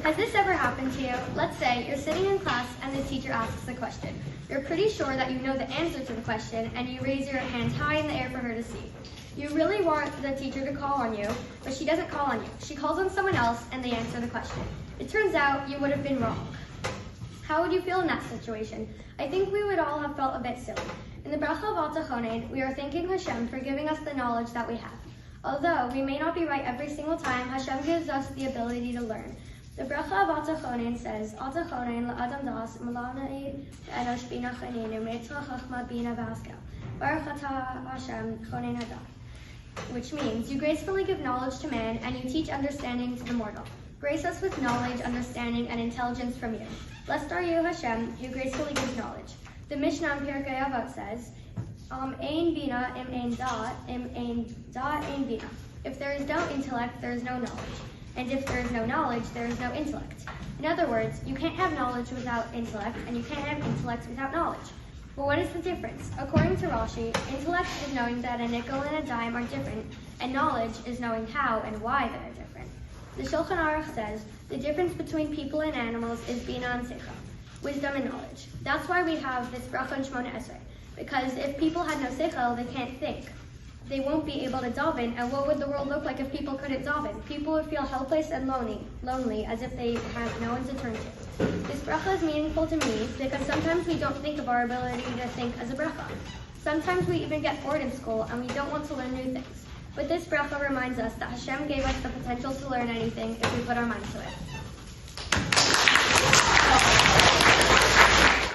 Has this ever happened to you? Let's say you're sitting in class and the teacher asks a question. You're pretty sure that you know the answer to the question and you raise your hand high in the air for her to see. You really want the teacher to call on you, but she doesn't call on you. She calls on someone else and they answer the question. It turns out you would have been wrong. How would you feel in that situation? I think we would all have felt a bit silly. In the Bracha of Al Tachonin, we are thanking Hashem for giving us the knowledge that we have. Although we may not be right every single time, Hashem gives us the ability to learn. The Bracha of Al Tachonin says, Al Tachonin la'adam das malanai enosh bina chaninu metzla chachma bina v'askel baruch atah Hashem chonin hadat, which means you gracefully give knowledge to man and you teach understanding to the mortal. Grace us with knowledge, understanding, and intelligence from you. Blessed are you, Hashem, who gracefully gives knowledge. The Mishnah in Pirkei Avot says, Ein bina im ein da'at, im ein da'at ein bina. If there is no intellect, there is no knowledge. And if there is no knowledge, there is no intellect. In other words, you can't have knowledge without intellect, and you can't have intellect without knowledge. But what is the difference? According to Rashi, intellect is knowing that a nickel and a dime are different, and knowledge is knowing how and why they are different. The Shulchan Aruch says, the difference between people and animals is bina and seichel, wisdom and knowledge. That's why we have this bracha in Shmona Esrei, because if people had no seichel, they can't think. They won't be able to daven, and what would the world look like if people couldn't daven? People would feel helpless and lonely, as if they had no one to turn to. This bracha is meaningful to me because sometimes we don't think of our ability to think as a bracha. Sometimes we even get bored in school and we don't want to learn new things. But this bracha reminds us that Hashem gave us the potential to learn anything if we put our mind to it.